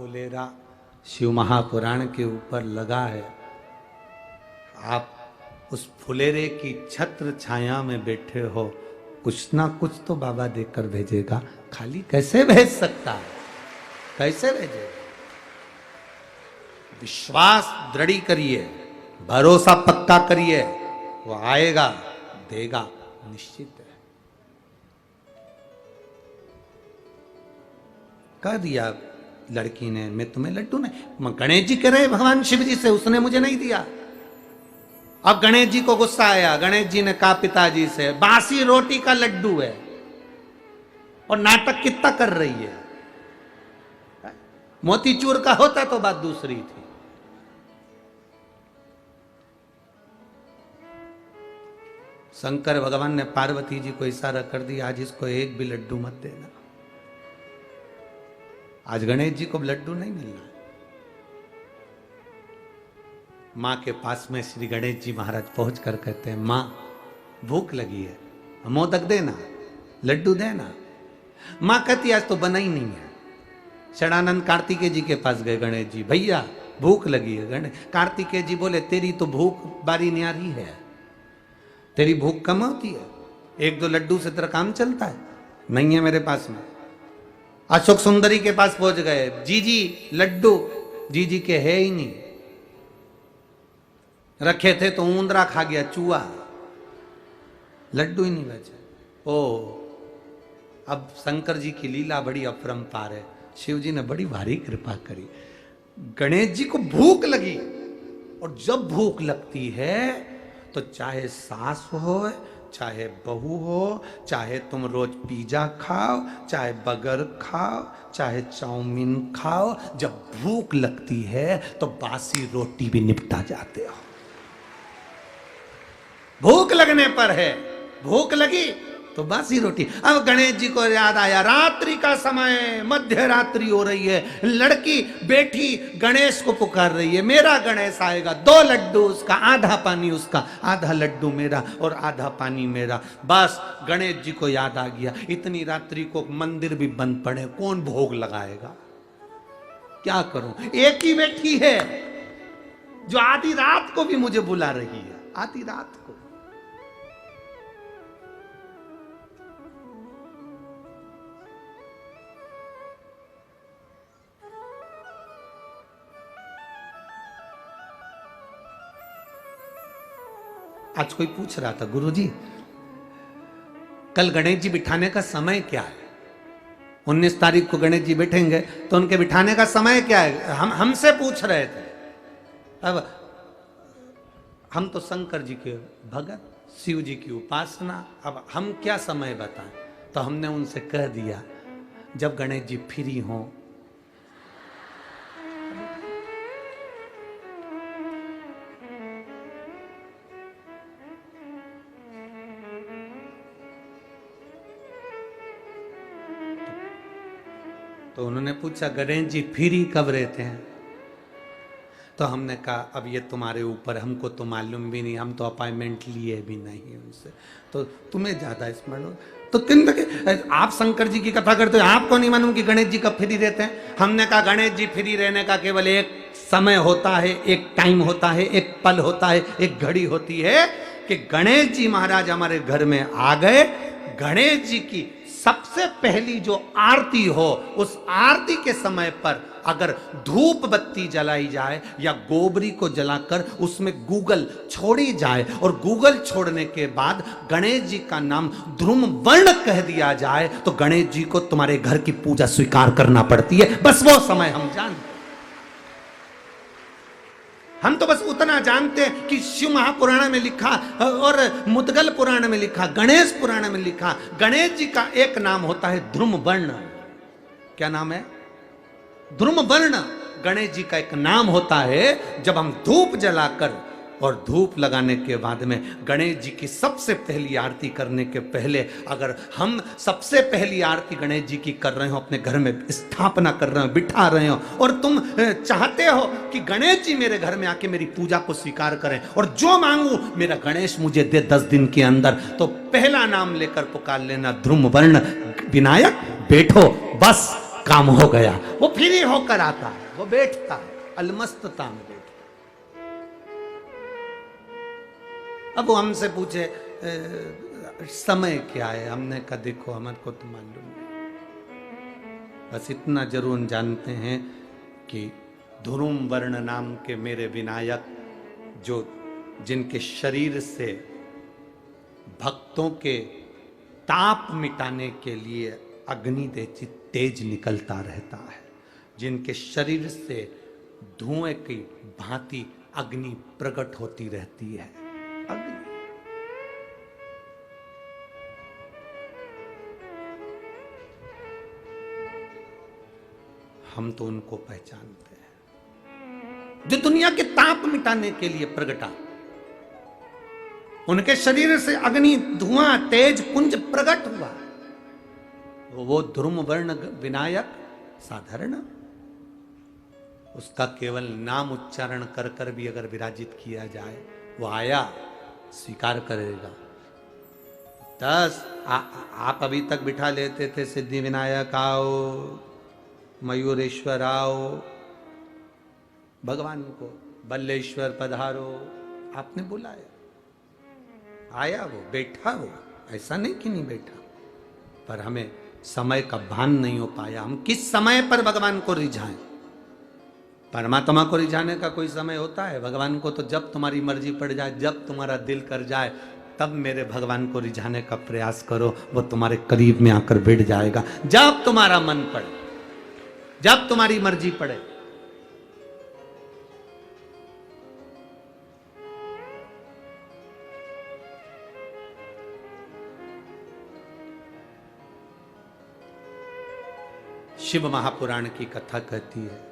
फुलेरा शिव महापुराण के ऊपर लगा है। आप उस फुलेरे की छत्र छाया में बैठे हो, कुछ ना कुछ तो बाबा देकर भेजेगा। खाली कैसे भेज सकता है? कैसे भेजेगा? विश्वास दृढ़ करिए, भरोसा पक्का करिए, वो आएगा, देगा, निश्चित है। कह दिया लड़की ने, मैं तुम्हें लड्डू नहीं, गणेश जी कह रहे भगवान शिव जी से, उसने मुझे नहीं दिया। अब गणेश जी को गुस्सा आया। गणेश जी ने कहा पिताजी से, बासी रोटी का लड्डू है और नाटक कितना कर रही है। मोतीचूर का होता तो बात दूसरी थी। शंकर भगवान ने पार्वती जी को इशारा कर दिया, आज इसको एक भी लड्डू मत देना। आज गणेश जी को लड्डू नहीं मिलना है। मां के पास में श्री गणेश जी महाराज पहुंच कर कहते हैं, मां भूख लगी है, मोदक देना, लड्डू देना। मां कहती आज तो बना ही नहीं है। षडानंद कार्तिकेय जी के पास गए गणेश जी, भैया भूख लगी है। गणेश कार्तिकेय जी बोले, तेरी तो भूख बारी न्यारी है, तेरी भूख कम होती है, एक दो लड्डू से तेरा काम चलता है, नहीं है मेरे पास में। अशोक सुंदरी के पास पहुंच गए, जीजी लड्डू, जीजी के है ही नहीं, रखे थे तो ऊंदरा खा गया, चूहा, लड्डू ही नहीं बचे। ओ अब शंकर जी की लीला बड़ी अपरंपार है। शिव जी ने बड़ी भारी कृपा करी। गणेश जी को भूख लगी, और जब भूख लगती है तो चाहे सास हो, चाहे बहू हो, चाहे तुम रोज पिज्जा खाओ, चाहे बर्गर खाओ, चाहे चाउमीन खाओ, जब भूख लगती है तो बासी रोटी भी निपटा जाते हो। भूख लगने पर है, भूख लगी तो बासी रोटी। अब गणेश जी को याद आया, रात्रि का समय, मध्य रात्रि हो रही है, लड़की बेटी गणेश को पुकार रही है, मेरा गणेश आएगा, 2 लड्डू उसका, आधा पानी उसका, आधा लड्डू मेरा और आधा पानी मेरा। बस गणेश जी को याद आ गया, इतनी रात्रि को मंदिर भी बंद पड़े, कौन भोग लगाएगा, क्या करूं। एक ही बेटी है जो आधी रात को भी मुझे बुला रही है, आधी रात को। आज कोई पूछ रहा था, गुरुजी कल गणेश जी बिठाने का समय क्या है? 19 तारीख को गणेश जी बैठेंगे तो उनके बिठाने का समय क्या है? हमसे पूछ रहे थे। अब हम तो शंकर जी के भगत, शिव जी की उपासना, अब हम क्या समय बताएं? तो हमने उनसे कह दिया, जब गणेश जी फ्री हों, तो उन्होंने पूछा गणेश जी फ्री कब रहते हैं? तो हमने कहा अब ये तुम्हारे ऊपर, हमको तो मालूम भी नहीं, हम तो अपॉइंटमेंट लिए भी नहीं उनसे, तो तुम्हें ज्यादा स्मरण हो। तो किन तक आप शंकर जी की कथा करते हो, आपको नहीं मालूम कि गणेश जी कब फ्री रहते हैं? हमने कहा गणेश जी फ्री रहने का केवल एक समय होता है, एक टाइम होता है, एक पल होता है, एक घड़ी होती है कि गणेश जी महाराज हमारे घर में आ गए। गणेश जी की सबसे पहली जो आरती हो, उस आरती के समय पर अगर धूप बत्ती जलाई जाए या गोबरी को जलाकर उसमें गूगल छोड़ी जाए और गूगल छोड़ने के बाद गणेश जी का नाम ध्रुम वर्ण कह दिया जाए, तो गणेश जी को तुम्हारे घर की पूजा स्वीकार करना पड़ती है। बस वो समय हम जानते। हम तो बस उतना जानते हैं कि शिव महापुराण में लिखा और मुद्गल पुराण में लिखा, गणेश पुराण में लिखा, गणेश जी का एक नाम होता है ध्रुम वर्ण। क्या नाम है? ध्रुम वर्ण गणेश जी का एक नाम होता है। जब हम धूप जलाकर और धूप लगाने के बाद में गणेश जी की सबसे पहली आरती करने के पहले, अगर हम सबसे पहली आरती गणेश जी की कर रहे हो, अपने घर में स्थापना कर रहे हो, बिठा रहे हो, और तुम चाहते हो कि गणेश जी मेरे घर में आके मेरी पूजा को स्वीकार करें और जो मांगू मेरा गणेश मुझे दे 10 दिन के अंदर, तो पहला नाम लेकर पुकार लेना ध्रुम वर्ण विनायक, बैठो, बस काम हो गया। वो फ्री होकर आता है, वो बैठता है अलमस्तता में बैठता। अब वो हमसे पूछे समय क्या है, हमने कहा देखो हमारे को तो मालूम नहीं, बस इतना जरूर जानते हैं कि ध्रुम वर्ण नाम के मेरे विनायक, जो जिनके शरीर से भक्तों के ताप मिटाने के लिए अग्नि तेज निकलता रहता है, जिनके शरीर से धुएं की भांति अग्नि प्रकट होती रहती है। अग्नि हम तो उनको पहचानते हैं जो दुनिया के ताप मिटाने के लिए प्रगटा। उनके शरीर से अग्नि धुआं तेज पुंज प्रकट हुआ। वो ध्रुम वर्ण विनायक साधारण, उसका केवल नाम उच्चारण कर कर भी अगर विराजित किया जाए, वो आया स्वीकार करेगा। आप अभी तक बिठा लेते थे सिद्धि विनायक आओ, मयूरेश्वर आओ, भगवान को बल्लेश्वर पधारो, आपने बुलाया, आया वो, बैठा वो, ऐसा नहीं कि नहीं बैठा, पर हमें समय का भान नहीं हो पाया। हम किस समय पर भगवान को रिझाएं? परमात्मा को रिझाने का कोई समय होता है? भगवान को तो जब तुम्हारी मर्जी पड़ जाए, जब तुम्हारा दिल कर जाए, तब मेरे भगवान को रिझाने का प्रयास करो, वो तुम्हारे करीब में आकर बैठ जाएगा। जब तुम्हारा मन पड़े, जब तुम्हारी मर्जी पड़े। शिव महापुराण की कथा कहती है